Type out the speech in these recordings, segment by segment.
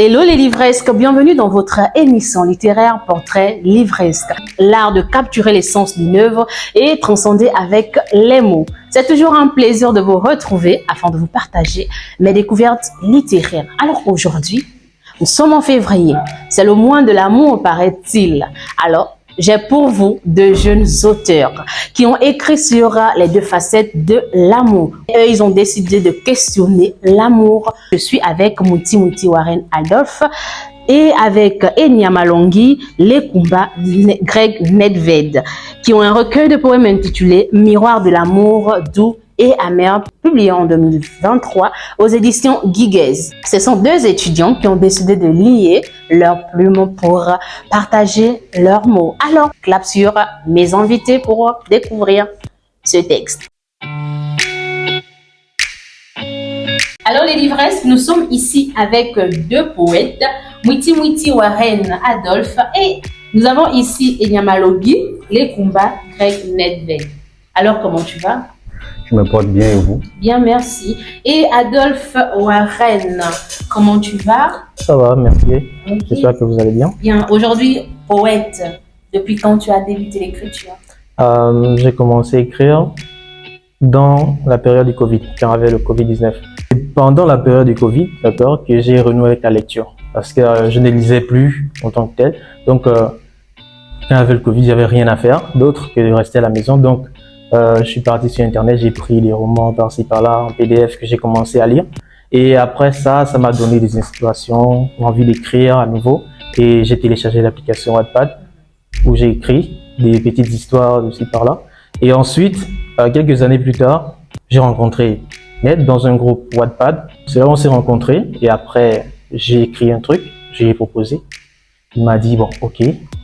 Hello les livresques, bienvenue dans votre émission littéraire Portrait Livresque. L'art de capturer l'essence d'une œuvre et transcender avec les mots. C'est toujours un plaisir de vous retrouver afin de vous partager mes découvertes littéraires. Alors aujourd'hui, nous sommes en février, c'est le mois de l'amour paraît-il. Alors, j'ai pour vous deux jeunes auteurs qui ont écrit sur les deux facettes de l'amour. Eux, ils ont décidé de questionner l'amour. Je suis avec Mouti Warren Adolphe et avec Enya Malongi, Lekumba Greg Nedved, qui ont un recueil de poèmes intitulé Miroir de l'amour doux et amer, publié en 2023 aux éditions Guiguez. Ce sont deux étudiants qui ont décidé de lier leurs plumes pour partager leurs mots. Alors, clap sur mes invités pour découvrir ce texte. Alors les livresses, nous sommes ici avec deux poètes, Mouti Warren Adolphe et nous avons ici Enya Malongi, Lekumba Greg Nedved. Alors comment tu vas? Je me porte bien et vous? Bien, merci. Et Adolphe Warren, comment tu vas? Ça va, merci. Okay. J'espère que vous allez bien. Bien. Aujourd'hui, poète, depuis quand tu as débuté l'écriture? J'ai commencé à écrire dans la période du Covid, quand il y avait le Covid-19. C'est pendant la période du Covid, d'accord, que j'ai renoué avec la lecture. Parce que je ne lisais plus en tant que tel. Donc, quand il y avait le Covid, il n'y avait rien à faire d'autre que de rester à la maison. Donc, je suis parti sur Internet, j'ai pris des romans par-ci par-là en PDF que j'ai commencé à lire. Et après ça m'a donné des inspirations, envie d'écrire à nouveau. Et j'ai téléchargé l'application Wattpad où j'ai écrit des petites histoires de ci par-là. Et ensuite, quelques années plus tard, j'ai rencontré Ned dans un groupe Wattpad. C'est là où on s'est rencontrés. Et après, j'ai écrit un truc, j'ai proposé. Il m'a dit, bon, ok,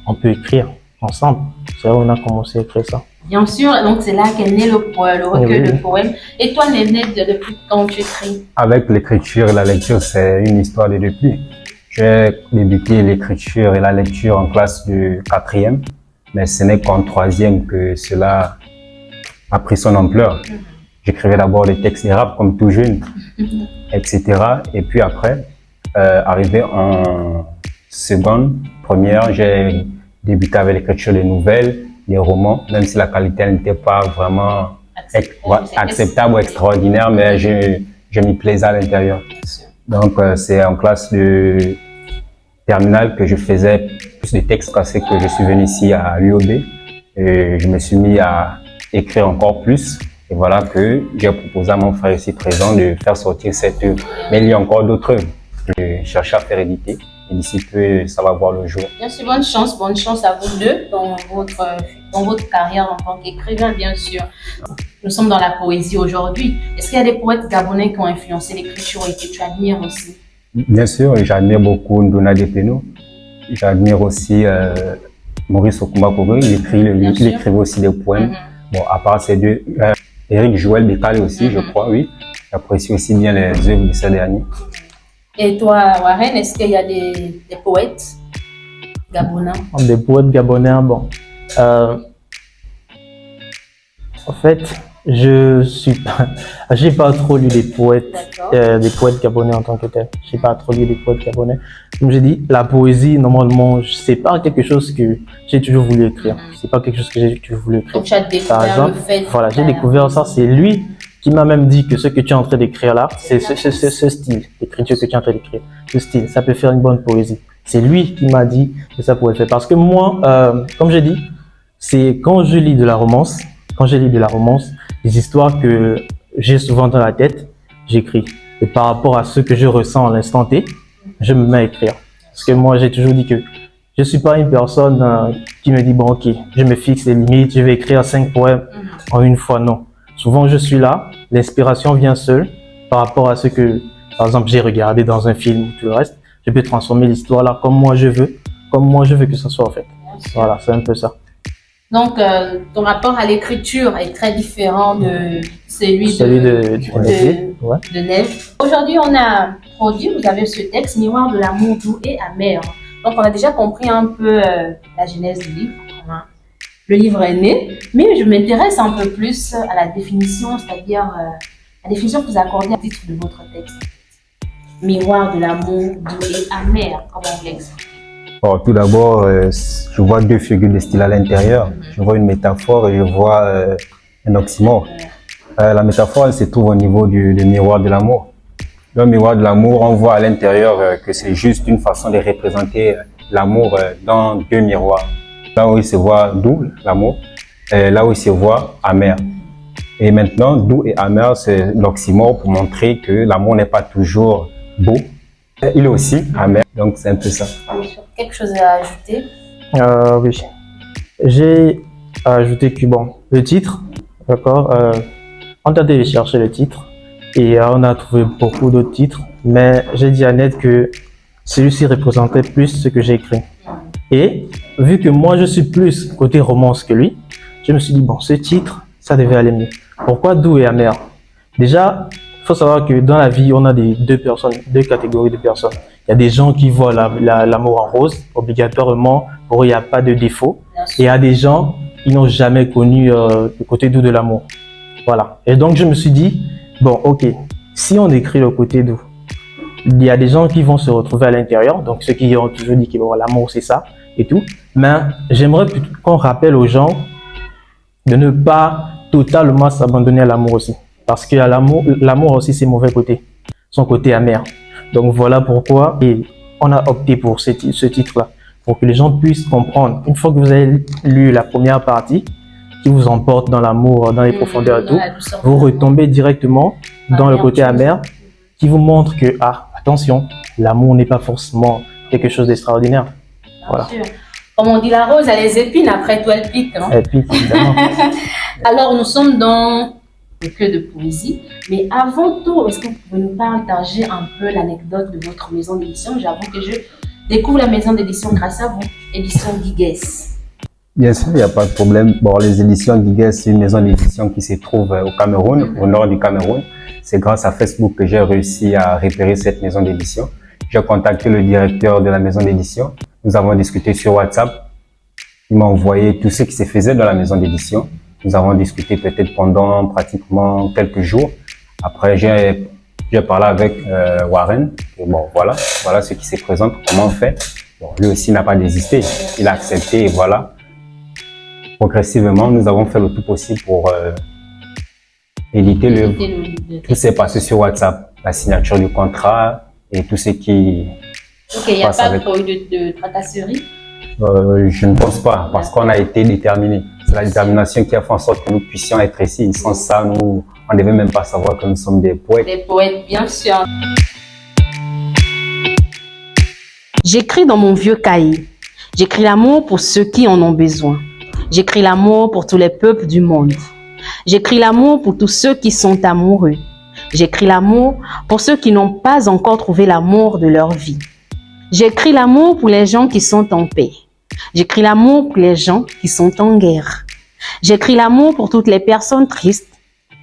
on peut écrire ensemble. C'est là où on a commencé à écrire ça. Bien sûr, donc c'est là qu'est né le recueil de poèmes. Et toi, Nedved, depuis quand tu écris? Avec l'écriture et la lecture, c'est une histoire de depuis. J'ai débuté l'écriture et la lecture en classe de 4e, mais ce n'est qu'en 3e que cela a pris son ampleur. J'écrivais d'abord des textes de rap comme tout jeune, etc. Et puis après, arrivé en seconde, première, j'ai débuté avec l'écriture de nouvelles, des romans, même si la qualité n'était pas vraiment acceptable ou extraordinaire, mais je m'y plaisais à l'intérieur. Donc, c'est en classe de terminale que je faisais plus de textes cassés que je suis venu ici à l'UOB. Et je me suis mis à écrire encore plus. Et voilà que j'ai proposé à mon frère ici présent de faire sortir cette œuvre. Mais il y a encore d'autres œuvres. Je cherchais à faire éditer. Et d'ici peu, ça va voir le jour. Bien sûr, bonne chance à vous deux dans votre carrière en tant qu'écrivain, bien sûr. Nous sommes dans la poésie aujourd'hui. Est-ce qu'il y a des poètes gabonais qui ont influencé l'écriture et que tu admires aussi? Bien sûr, j'admire beaucoup Ndona Depeno. J'admire aussi Maurice Okumba Kogwe. Il écrivait aussi des poèmes. Bon, à part ces deux, Eric Joël Bécalé aussi, je crois, oui. J'apprécie aussi bien les œuvres de ces derniers. Et toi, Warren, est-ce qu'il y a des poètes gabonais? Des poètes gabonais, bon. En fait, j'ai pas trop lu des poètes gabonais en tant que tel. J'ai pas trop lu des poètes gabonais. Comme j'ai dit, la poésie, normalement, c'est pas quelque chose que j'ai toujours voulu écrire. C'est pas quelque chose que j'ai toujours voulu écrire. Donc, tu as découvert par exemple, le fait. Voilà, j'ai découvert ça. C'est lui qui m'a même dit que ce que tu es en train d'écrire là, c'est ce style d'écriture que tu es en train d'écrire. Ce style, ça peut faire une bonne poésie. C'est lui qui m'a dit que ça pourrait le faire. Parce que moi, comme j'ai dit, c'est quand je lis de la romance, les histoires que j'ai souvent dans la tête, j'écris. Et par rapport à ce que je ressens à l'instant T, je me mets à écrire. Parce que moi, j'ai toujours dit que je suis pas une personne qui me dit, bon, ok, je me fixe les limites, je vais écrire 5 poèmes en une fois. Non. Souvent, je suis là, l'inspiration vient seule par rapport à ce que, par exemple, j'ai regardé dans un film ou tout le reste. Je peux transformer l'histoire là comme moi je veux que ça soit en fait. Voilà, c'est un peu ça. Donc, ton rapport à l'écriture est très différent de celui de Neve. Aujourd'hui, on a produit, vous avez ce texte, Miroir de l'amour doux et amer. Donc, on a déjà compris un peu la genèse du livre. Le livre est né, mais je m'intéresse un peu plus à la définition, c'est-à-dire la définition que vous accordez à titre de votre texte. miroir de l'amour doux et amer. Comment vous l'expliquez? Bon, tout d'abord, je vois deux figures de style à l'intérieur. Je vois une métaphore et je vois un oxymore. La métaphore, elle se trouve au niveau du miroir de l'amour. Le miroir de l'amour, on voit à l'intérieur que c'est juste une façon de représenter l'amour dans deux miroirs. Là où il se voit doux, l'amour, et là où il se voit amer. Et maintenant, doux et amer, c'est l'oxymore pour montrer que l'amour n'est pas toujours beau. Il est aussi amer, donc c'est un peu ça. Quelque chose à ajouter? Oui. J'ai ajouté que bon, le titre, d'accord, on a téléchargé le titre et on a trouvé beaucoup d'autres titres, mais j'ai dit à Ned que celui-ci représentait plus ce que j'ai écrit. Et vu que moi je suis plus côté romance que lui, je me suis dit bon, ce titre, ça devait aller mieux. Pourquoi doux et amer? Déjà, il faut savoir que dans la vie, on a deux catégories de personnes. Il y a des gens qui voient l'amour en rose, obligatoirement, pour eux, il n'y a pas de défaut. Et il y a des gens qui n'ont jamais connu le côté doux de l'amour. Voilà. Et donc, je me suis dit, bon, ok, si on écrit le côté doux, il y a des gens qui vont se retrouver à l'intérieur, donc ceux qui ont toujours dit que bon, l'amour, c'est ça et tout. Mais j'aimerais qu'on rappelle aux gens de ne pas totalement s'abandonner à l'amour aussi. Parce que l'amour aussi, c'est mauvais côté, son côté amer. Donc voilà pourquoi on a opté pour ce titre-là, pour que les gens puissent comprendre. Une fois que vous avez lu la première partie, qui vous emporte dans l'amour, dans les profondeurs et tout, vous retombez directement dans le côté amer, qui vous montre que, attention, l'amour n'est pas forcément quelque chose d'extraordinaire. Voilà. Comme on dit, la rose, elle a les épines, après tout, elle pique. Hein? Elle pique, évidemment. Alors, nous sommes dans le cœur de poésie. Mais avant tout, est-ce que vous pouvez nous partager un peu l'anecdote de votre maison d'édition? J'avoue que je découvre la maison d'édition grâce à vous, édition Guigues. Bien sûr, il n'y a pas de problème. Bon, les éditions Guigues, c'est une maison d'édition qui se trouve au Cameroun, au nord du Cameroun. C'est grâce à Facebook que j'ai réussi à repérer cette maison d'édition. J'ai contacté le directeur de la maison d'édition. Nous avons discuté sur WhatsApp. Il m'a envoyé tout ce qui se faisait dans la maison d'édition. Nous avons discuté peut-être pendant pratiquement quelques jours. Après, j'ai parlé avec Warren. Et bon, voilà ce qui se présente, comment on fait. Bon, lui aussi n'a pas désisté. Il a accepté et voilà. Progressivement, nous avons fait le tout possible pour éditer l'œuvre. Tout s'est passé sur WhatsApp. La signature du contrat et tout ce qui il n'y a pas de tracasserie? Je ne pense pas, parce qu'on a été déterminés. C'est la détermination qui a fait en sorte que nous puissions être ici. Sans ça, on ne devait même pas savoir que nous sommes des poètes. Des poètes, bien sûr. J'écris dans mon vieux cahier. J'écris l'amour pour ceux qui en ont besoin. J'écris l'amour pour tous les peuples du monde. J'écris l'amour pour tous ceux qui sont amoureux. J'écris l'amour pour ceux qui n'ont pas encore trouvé l'amour de leur vie. J'écris l'amour pour les gens qui sont en paix. J'écris l'amour pour les gens qui sont en guerre. J'écris l'amour pour toutes les personnes tristes.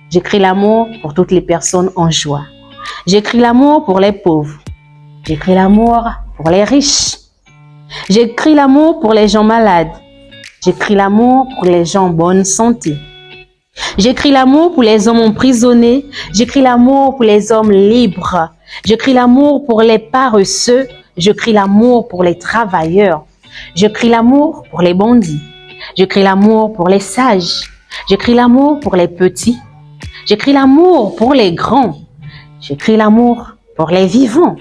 J'écris l'amour pour toutes les personnes en joie. J'écris l'amour pour les pauvres. J'écris l'amour pour les riches. J'écris l'amour pour les gens malades. J'écris l'amour pour les gens en bonne santé. J'écris l'amour pour les hommes emprisonnés. J'écris l'amour pour les hommes libres. J'écris l'amour pour les paresseux. J'écris l'amour pour les travailleurs. J'écris l'amour pour les bandits. J'écris l'amour pour les sages. J'écris l'amour pour les petits. J'écris l'amour pour les grands. J'écris l'amour pour les vivants.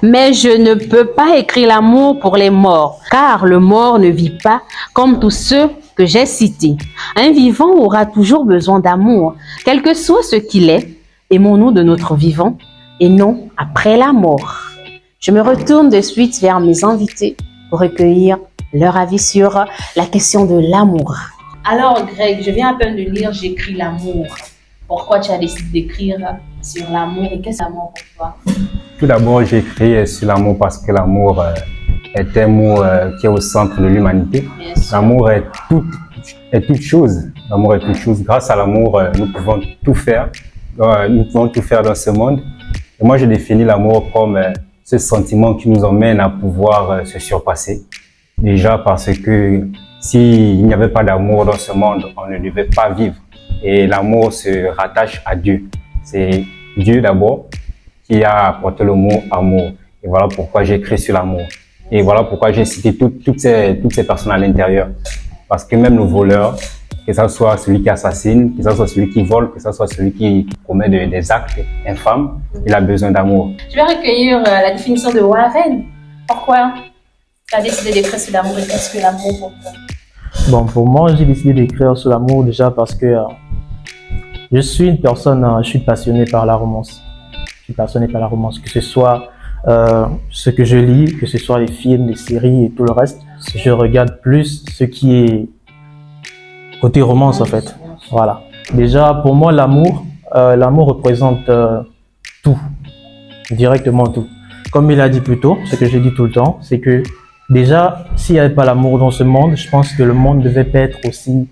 Mais je ne peux pas écrire l'amour pour les morts, car le mort ne vit pas comme tous ceux que j'ai cités. Un vivant aura toujours besoin d'amour, quel que soit ce qu'il est. Aimons-nous de notre vivant et non après la mort. Je me retourne de suite vers mes invités pour recueillir leur avis sur la question de l'amour. Alors Greg, je viens à peine de lire « J'écris l'amour ». Pourquoi tu as décidé d'écrire sur l'amour et qu'est-ce que l'amour pour toi? Tout d'abord, j'ai écrit sur l'amour parce que l'amour est un mot qui est au centre de l'humanité. L'amour est toute chose. L'amour est toute chose. Grâce à l'amour, nous pouvons tout faire. Nous pouvons tout faire dans ce monde. Et moi, je définis l'amour comme ce sentiment qui nous emmène à pouvoir se surpasser. Déjà parce que s'il n'y avait pas d'amour dans ce monde, on ne devait pas vivre. Et l'amour se rattache à Dieu. C'est Dieu d'abord qui a apporté le mot amour. Et voilà pourquoi j'ai écrit sur l'amour. Et voilà pourquoi j'ai cité toutes ces personnes à l'intérieur. Parce que même le voleur, que ce soit celui qui assassine, que ce soit celui qui vole, que ce soit celui qui commet des actes infâmes, il a besoin d'amour. Je vais recueillir la définition de Warren. Pourquoi tu as décidé d'écrire sur l'amour et qu'est-ce que l'amour pour toi? Bon, pour moi, j'ai décidé d'écrire sur l'amour déjà parce que je suis une personne, je suis passionné par la romance. Je suis passionné par la romance, que ce soit ce que je lis, que ce soit les films, les séries et tout le reste. Je regarde plus ce qui est côté romance en fait. Voilà. Déjà, pour moi, l'amour représente tout, directement tout. Comme il a dit plus tôt, ce que je dis tout le temps, c'est que déjà, s'il n'y avait pas l'amour dans ce monde, je pense que le monde ne devait pas être aussi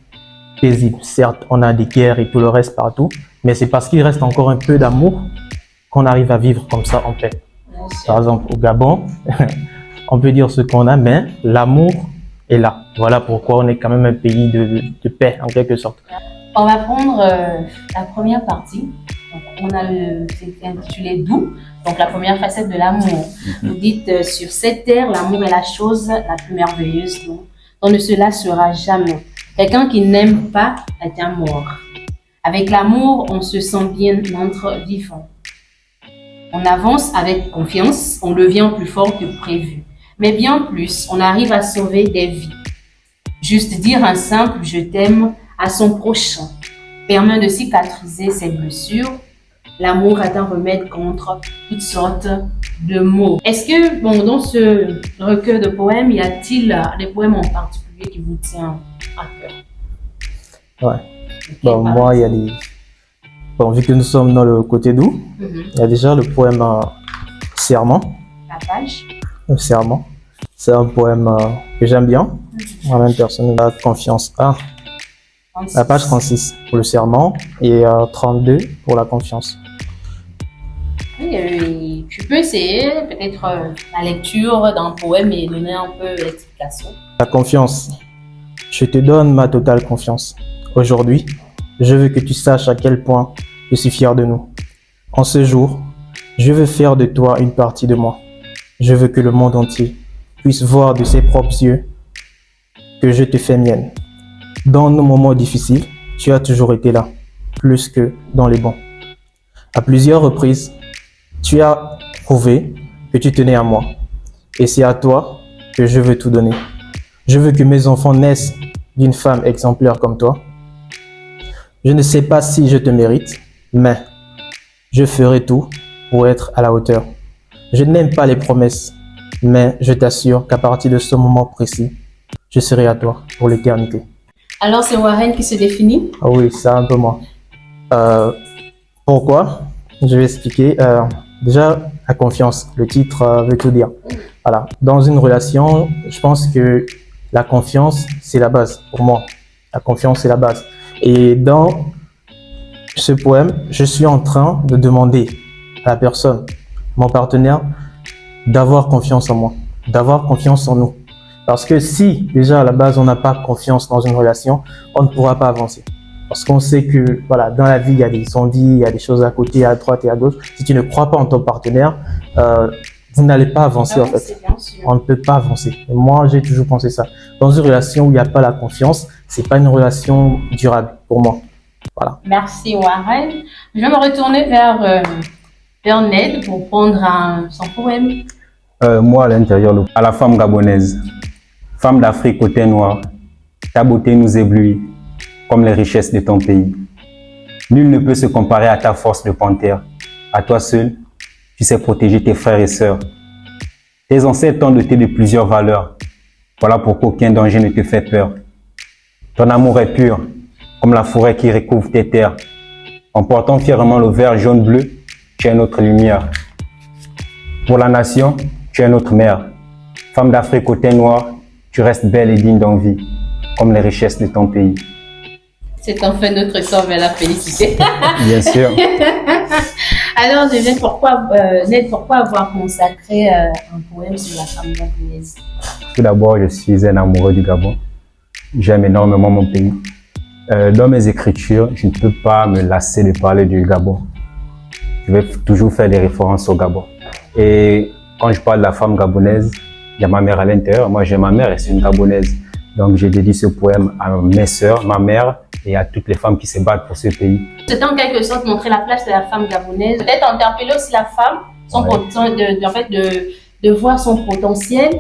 paisible. Certes, on a des guerres et tout le reste partout, mais c'est parce qu'il reste encore un peu d'amour qu'on arrive à vivre comme ça en paix. Par exemple, au Gabon, on peut dire ce qu'on a, mais l'amour est là. Voilà pourquoi on est quand même un pays de paix, en quelque sorte. On va prendre la première partie. Donc, c'est intitulé Doux, donc la première facette de l'amour. Vous dites, sur cette terre, l'amour est la chose la plus merveilleuse dont on ne se lassera jamais. Quelqu'un qui n'aime pas est un mort. Avec l'amour, on se sent bien entre vivants. On avance avec confiance, on devient plus fort que prévu. Mais bien plus, on arrive à sauver des vies. Juste dire un simple « je t'aime » à son prochain permet de cicatriser ses blessures. L'amour est un remède contre toutes sortes de maux. Est-ce que, dans ce recueil de poèmes, y a-t-il des poèmes en particulier qui vous tiennent à cœur? Ouais. Bon, moi, il y a des... Bon, vu que nous sommes dans le côté doux, il y a déjà le poème Serment. La page. Le Serment. C'est un poème que j'aime bien. Moi-même, personne n'a confiance. La page 36 pour le serment et 32 pour la confiance. Oui, tu peux essayer peut-être la lecture d'un poème et donner un peu l'explication. La confiance. Je te donne ma totale confiance. Aujourd'hui, je veux que tu saches à quel point je suis fier de nous. En ce jour, je veux faire de toi une partie de moi. Je veux que le monde entier puisse voir de ses propres yeux que je te fais mienne. Dans nos moments difficiles, tu as toujours été là, plus que dans les bons. À plusieurs reprises, tu as prouvé que tu tenais à moi. Et c'est à toi que je veux tout donner. Je veux que mes enfants naissent d'une femme exemplaire comme toi. Je ne sais pas si je te mérite, mais je ferai tout pour être à la hauteur. Je n'aime pas les promesses, mais je t'assure qu'à partir de ce moment précis, je serai à toi pour l'éternité. Alors, c'est Warren qui se définit? Ah oui, c'est un peu moi. Pourquoi? Je vais expliquer. Déjà, la confiance, le titre veut tout dire. Voilà. Dans une relation, je pense que la confiance, c'est la base pour moi. La confiance, c'est la base. Et dans ce poème, je suis en train de demander à la personne, mon partenaire, d'avoir confiance en moi, d'avoir confiance en nous. Parce que si déjà à la base on n'a pas confiance dans une relation, on ne pourra pas avancer. Parce qu'on sait que voilà, dans la vie il y a des zombies, il y a des choses à côté, à droite et à gauche. Si tu ne crois pas en ton partenaire, vous n'allez pas avancer en fait. On ne peut pas avancer. Et moi j'ai toujours pensé ça. Dans une relation où il n'y a pas la confiance, c'est pas une relation durable pour moi. Voilà. Merci Warren. Je vais me retourner vers Ned pour prendre son poème. Moi à l'intérieur, à la femme gabonaise. Femme d'Afrique au teint noir, ta beauté nous éblouit, comme les richesses de ton pays. Nul ne peut se comparer à ta force de panthère. À toi seul, tu sais protéger tes frères et sœurs. Tes ancêtres t'ont doté de plusieurs valeurs. Voilà pourquoi aucun danger ne te fait peur. Ton amour est pur, comme la forêt qui recouvre tes terres. En portant fièrement le vert jaune-bleu, tu es notre lumière. Pour la nation, tu es notre mère. Femme d'Afrique au teint noir, tu restes belle et digne d'envie, comme les richesses de ton pays. C'est enfin notre sort vers la félicité. Bien sûr. Alors, Ned, pourquoi avoir consacré un poème sur la femme gabonaise? Tout d'abord, je suis un amoureux du Gabon. J'aime énormément mon pays. Dans mes écritures, je ne peux pas me lasser de parler du Gabon. je vais toujours faire des références au Gabon. Et quand je parle de la femme gabonaise, il y a ma mère à l'intérieur. Moi, j'ai ma mère et c'est une Gabonaise. Donc, j'ai dédié ce poème à mes sœurs, ma mère et à toutes les femmes qui se battent pour ce pays. C'était en quelque sorte montrer la place de la femme gabonaise. Peut-être interpeller aussi la femme, de voir son potentiel,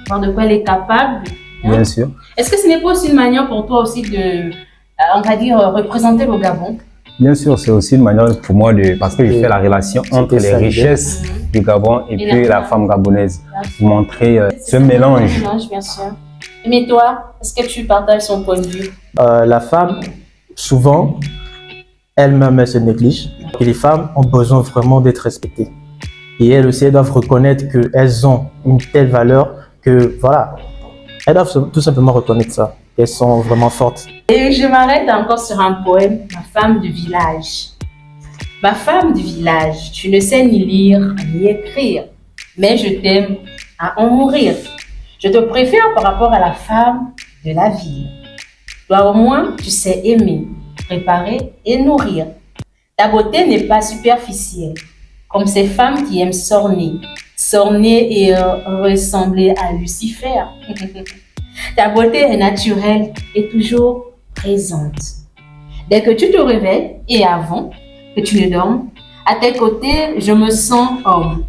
voir de quoi elle est capable. Hein? Bien sûr. Est-ce que ce n'est pas aussi une manière pour toi aussi de, on va dire, représenter le Gabon? Bien sûr, c'est aussi une manière pour moi parce que je fais la relation entre les richesses du Gabon et puis la femme gabonaise. Pour montrer ce mélange. Bien sûr. Mais toi, est-ce que tu partages son point de vue? La femme, souvent, elle-même, elle se néglige. Et les femmes ont besoin vraiment d'être respectées. Et elles aussi, elles doivent reconnaître qu'elles ont une telle valeur que, voilà, elles doivent tout simplement reconnaître ça. Elles sont vraiment fortes. Et je m'arrête encore sur un poème, Ma femme du village. Ma femme du village, tu ne sais ni lire ni écrire, mais je t'aime à en mourir. Je te préfère par rapport à la femme de la ville. Toi au moins, tu sais aimer, préparer et nourrir. Ta beauté n'est pas superficielle, comme ces femmes qui aiment s'orner et ressembler à Lucifer. Ta beauté est naturelle et toujours présente. Dès que tu te réveilles et avant que tu ne dormes, à tes côtés, je me sens homme.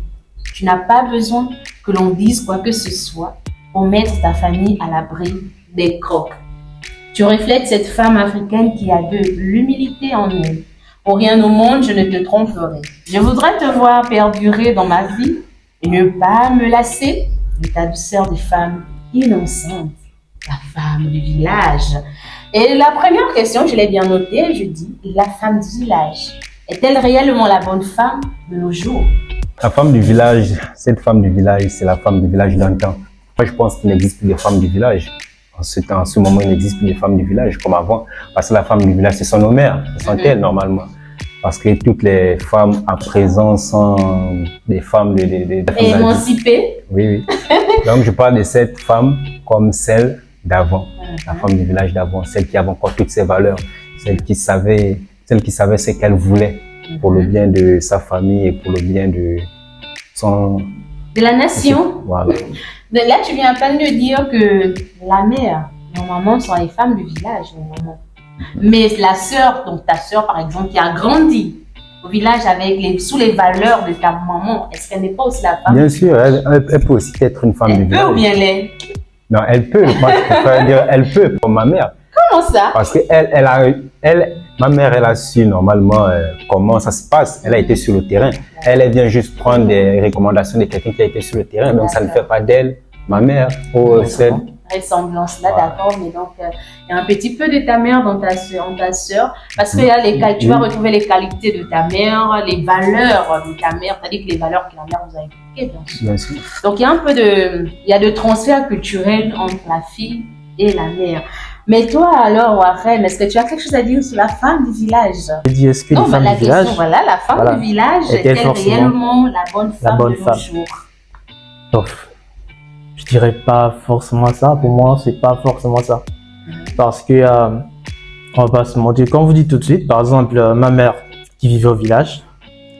Tu n'as pas besoin que l'on dise quoi que ce soit pour mettre ta famille à l'abri des crocs. Tu reflètes cette femme africaine qui a de l'humilité en elle. Pour rien au monde, je ne te tromperai. Je voudrais te voir perdurer dans ma vie et ne pas me lasser de ta douceur de femme innocente, la femme du village. Et la première question, je l'ai bien notée, je dis, la femme du village. Est-elle réellement la bonne femme de nos jours? La femme du village, cette femme du village, c'est la femme du village d'antan. Moi, je pense qu'il n'existe plus de femmes du village. En ce moment, il n'existe plus de femmes du village comme avant. Parce que la femme du village, ce sont nos mères, ce sont elles normalement. Parce que toutes les femmes à présent sont des femmes émancipées. Oui, oui. Donc, je parle de cette femme comme celle d'avant, la femme du village d'avant, celle qui avait encore toutes ses valeurs, celle qui savait ce qu'elle voulait pour le bien de sa famille et pour le bien de la nation. Voilà. Là, tu viens à peine de dire que la mère, normalement, sont les femmes du village, normalement. Mais la sœur, donc ta sœur par exemple, qui a grandi au village sous les valeurs de ta maman, est-ce qu'elle n'est pas aussi la femme? Bien sûr, elle peut aussi être une femme du village. Elle peut ou bien elle? Non, elle peut. Moi, je préfère dire elle peut pour ma mère. Comment ça? Parce que ma mère, elle a su normalement comment ça se passe. Elle a été sur le terrain. Elle vient juste prendre des recommandations de quelqu'un qui a été sur le terrain. Donc, ça ne fait pas d'elle ma mère ou celle. Ressemblance là, d'accord, mais donc il y a un petit peu de ta mère dans ta sœur, parce que tu vas retrouver les qualités de ta mère, les valeurs de ta mère, c'est-à-dire que les valeurs que la mère vous a inculquées, bien sûr. Donc il y a un peu de transfert culturel entre la fille et la mère. Mais toi alors, Warren, est-ce que tu as quelque chose à dire sur la femme du village? Est-ce que non, la question, voilà, la femme du village est-elle réellement la bonne femme de nos jours? Je dirais pas forcément ça. Pour moi, c'est pas forcément ça. Parce que, on va pas se mentir. Comme vous dites tout de suite, par exemple, ma mère qui vivait au village,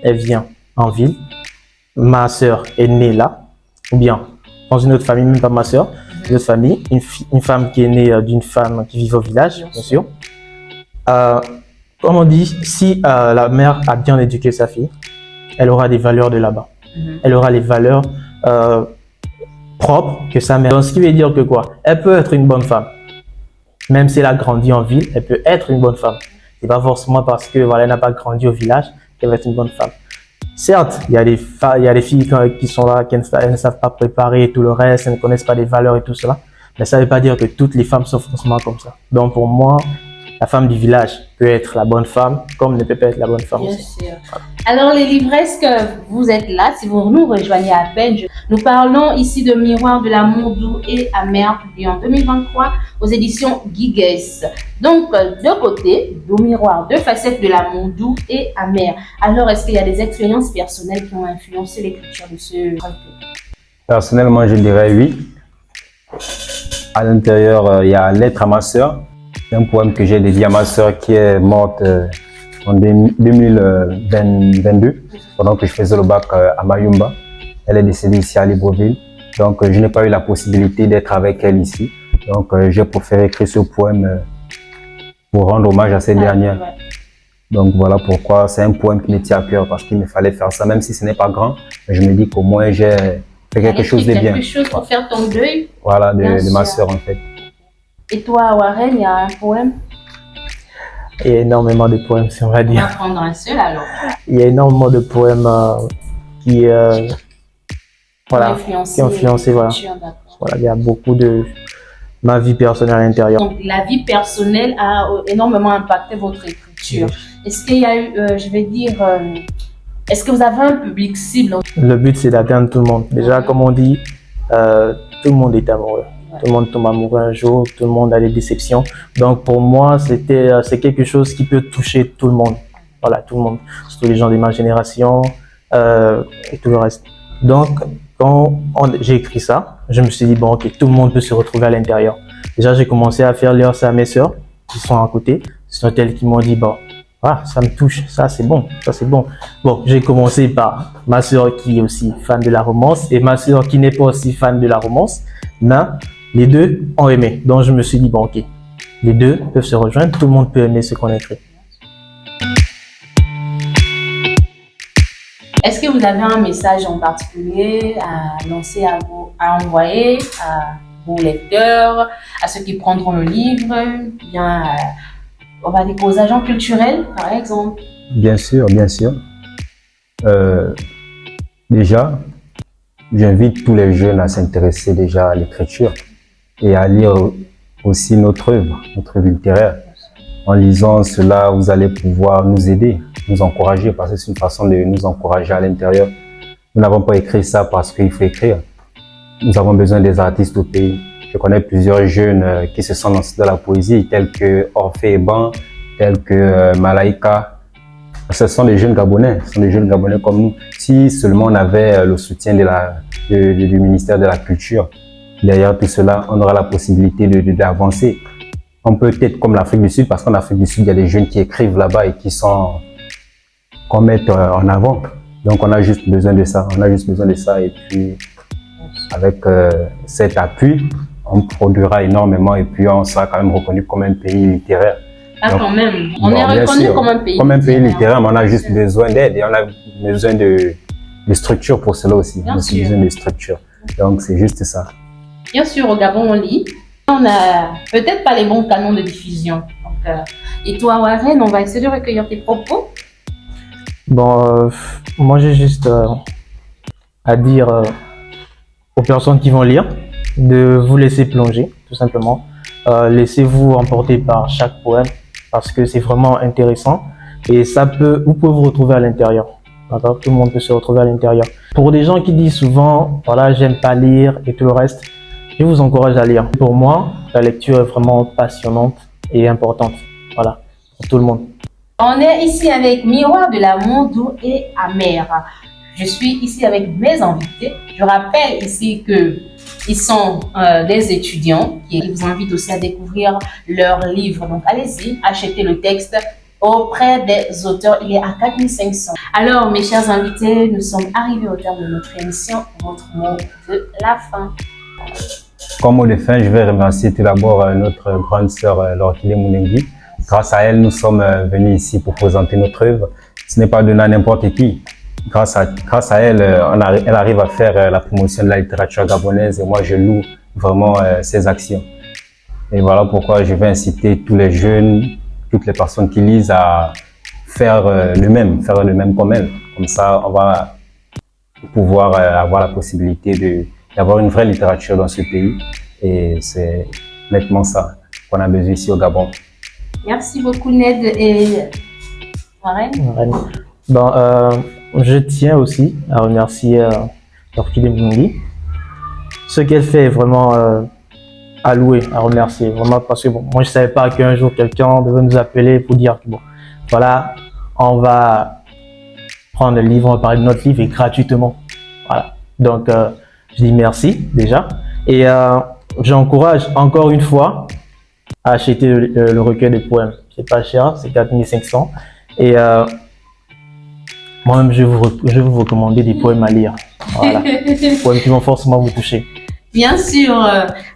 elle vient en ville. Ma sœur est née là. Ou bien, dans une autre famille, même pas ma sœur, une autre famille, une femme qui est née d'une femme qui vit au village, bien sûr. Comme on dit, si la mère a bien éduqué sa fille, elle aura des valeurs de là-bas. Elle aura les valeurs propre que sa mère. Donc, ce qui veut dire que quoi? Elle peut être une bonne femme. Même si elle a grandi en ville, elle peut être une bonne femme. C'est pas forcément parce que voilà, elle n'a pas grandi au village qu'elle va être une bonne femme. Certes, il y a des filles qui sont là, qui ne savent pas préparer et tout le reste, elles ne connaissent pas les valeurs et tout cela. Mais ça ne veut pas dire que toutes les femmes sont forcément comme ça. Donc pour moi, la femme du village peut être la bonne femme, comme ne peut pas être la bonne femme bien aussi. Sûr. Alors les livresses que vous êtes là, si vous nous rejoignez à peine, nous parlons ici de Miroir de l'amour doux et amer, publié en 2023 aux éditions Guigues. Donc deux côtés, deux miroirs, deux facettes de l'amour doux et amer. Alors est-ce qu'il y a des expériences personnelles qui ont influencé l'écriture de ce recueil? Personnellement, je dirais oui. À l'intérieur, il y a Lettre à ma sœur. C'est un poème que j'ai dédié à ma sœur qui est morte en 2022, pendant que je faisais le bac à Mayumba. Elle est décédée ici à Libreville. Donc, je n'ai pas eu la possibilité d'être avec elle ici. Donc, j'ai préféré écrire ce poème pour rendre hommage à cette dernière. Ouais. Donc, voilà pourquoi c'est un poème qui me tient à cœur parce qu'il me fallait faire ça, même si ce n'est pas grand. Mais je me dis qu'au moins, j'ai fait quelque chose de bien. Quelque chose pour faire ton deuil. Voilà, de ma sœur, en fait. Et toi, Warren, il y a un poème? Il y a énormément de poèmes, on va On va dire. prendre un seul alors. Il y a énormément de poèmes qui, voilà, qui ont influencé, voilà. Voilà, il y a beaucoup de ma vie personnelle à l'intérieur. Donc, la vie personnelle a énormément impacté votre écriture. Est-ce qu'il y a eu, je vais dire, est-ce que vous avez un public cible? Le but, c'est d'atteindre tout le monde. Déjà, comme on dit, tout le monde est amoureux. Tout le monde tombe amoureux un jour, tout le monde a des déceptions. Donc, pour moi, c'est quelque chose qui peut toucher tout le monde. Voilà, tout le monde. Surtout les gens de ma génération et tout le reste. Donc, quand j'ai écrit ça, je me suis dit, bon, ok, tout le monde peut se retrouver à l'intérieur. Déjà, j'ai commencé à faire lire ça à mes sœurs qui sont à côté. Ce sont elles qui m'ont dit, bon, ah, ça me touche, ça c'est bon, ça c'est bon. Bon, j'ai commencé par ma sœur qui est aussi fan de la romance et ma sœur qui n'est pas aussi fan de la romance. Mais les deux ont aimé. Donc, je me suis dit, bon, ok, les deux peuvent se rejoindre, tout le monde peut aimer ce qu'on a écrit. Est-ce que vous avez un message en particulier à lancer à envoyer à vos lecteurs, à ceux qui prendront le livre, bien, on va dire aux agents culturels, par exemple? Bien sûr, bien sûr. Déjà, j'invite tous les jeunes à s'intéresser déjà à l'écriture et à lire aussi notre œuvre littéraire. En lisant cela, vous allez pouvoir nous aider, nous encourager, parce que c'est une façon de nous encourager à l'intérieur. Nous n'avons pas écrit ça parce qu'il faut écrire. Nous avons besoin des artistes au pays. Je connais plusieurs jeunes qui se sont lancés dans la poésie, tels que Orphée Eban, tels que Malaika. Ce sont des jeunes Gabonais, comme nous. Si seulement on avait le soutien du ministère de la Culture, derrière tout cela, on aura la possibilité d'avancer. On peut être comme l'Afrique du Sud, parce qu'en Afrique du Sud, il y a des jeunes qui écrivent là-bas et qu'on met en avant. Donc, on a juste besoin de ça. Et puis, avec cet appui, on produira énormément et puis on sera quand même reconnu comme un pays littéraire. Ah, donc, quand même. On est reconnu comme un pays. Comme un pays littéraire, mais on a juste besoin d'aide et on a besoin de structures pour cela aussi. On a besoin de structures. Donc, c'est juste ça. Bien sûr, au Gabon, on lit. On n'a peut-être pas les bons canons de diffusion. Donc, et toi, Warren, on va essayer de recueillir tes propos. Bon, moi j'ai juste à dire aux personnes qui vont lire de vous laisser plonger, tout simplement. Laissez-vous emporter par chaque poème parce que c'est vraiment intéressant et vous pouvez vous retrouver à l'intérieur. D'accord? Tout le monde peut se retrouver à l'intérieur. Pour des gens qui disent souvent, voilà, j'aime pas lire et tout le reste, je vous encourage à lire. Pour moi, la lecture est vraiment passionnante et importante. Voilà, pour tout le monde. On est ici avec Miroir de l'amour doux et amer. Je suis ici avec mes invités. Je rappelle ici qu'ils sont des étudiants qui vous invitent aussi à découvrir leurs livres. Donc allez-y, achetez le texte auprès des auteurs. Il est à 4500. Alors mes chers invités, nous sommes arrivés au terme de notre émission. Votre mot de la fin. Comme mot de fin, je vais remercier tout d'abord notre grande sœur Lorkile Mounengi. Grâce à elle, nous sommes venus ici pour présenter notre œuvre. Ce n'est pas donné à n'importe qui. Grâce à elle, elle arrive à faire la promotion de la littérature gabonaise et moi, je loue vraiment ses actions. Et voilà pourquoi je vais inciter tous les jeunes, toutes les personnes qui lisent à faire le même comme elle. Comme ça, on va pouvoir avoir la possibilité d'avoir une vraie littérature dans ce pays. Et c'est nettement ça qu'on a besoin ici au Gabon. Merci beaucoup Ned et Warren. Bon, je tiens aussi à remercier Lorkile Mounengi. Ce qu'elle fait est vraiment à louer, à remercier. Vraiment parce que bon, moi je savais pas qu'un jour quelqu'un devait nous appeler pour dire que bon, voilà, on va prendre le livre, on va parler de notre livre et gratuitement. Voilà. Donc je dis merci déjà et j'encourage encore une fois à acheter le recueil de poèmes. C'est pas cher, c'est 4500 Et moi-même, je vais vous recommander des poèmes à lire. Voilà. Des poèmes qui vont forcément vous toucher. Bien sûr,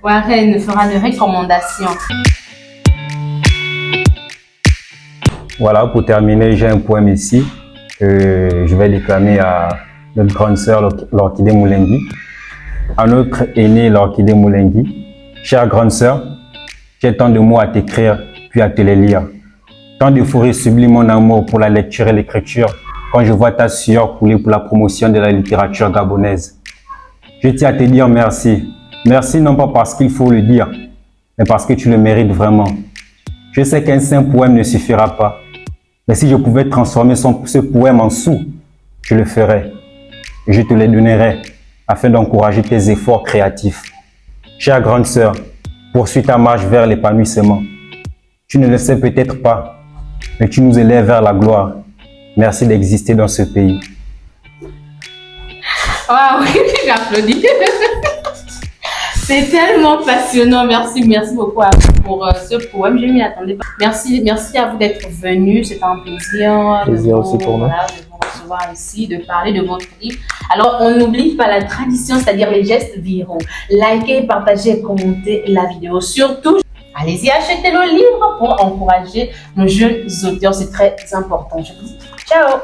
Warren fera des recommandations. Voilà, pour terminer, j'ai un poème ici que je vais déclamer à notre grande sœur, l'orchidée Moulengi, à notre aînée, l'orchidée Moulengi. Chère grande sœur, j'ai tant de mots à t'écrire, puis à te les lire. Tant de forêts subliment mon amour pour la lecture et l'écriture, quand je vois ta sueur couler pour la promotion de la littérature gabonaise. Je tiens à te dire merci. Merci non pas parce qu'il faut le dire, mais parce que tu le mérites vraiment. Je sais qu'un simple poème ne suffira pas, mais si je pouvais transformer ce poème en sous, je le ferais. Et je te les donnerais afin d'encourager tes efforts créatifs. Chère grande sœur, poursuis ta marche vers l'épanouissement. Tu ne le sais peut-être pas, mais tu nous élèves vers la gloire. Merci d'exister dans ce pays. Waouh, j'applaudis. C'est tellement passionnant. Merci beaucoup pour ce poème. Je m'y attendais pas. Merci à vous d'être venus. C'est un plaisir. Plaisir aussi pour nous. Voilà, de vous recevoir ici, de parler de votre livre. Alors, on n'oublie pas la tradition, c'est-à-dire les gestes viraux. Likez, partagez, commentez la vidéo. Surtout, allez-y, achetez le livre pour encourager nos jeunes auteurs. C'est très important. Je vous dis ciao.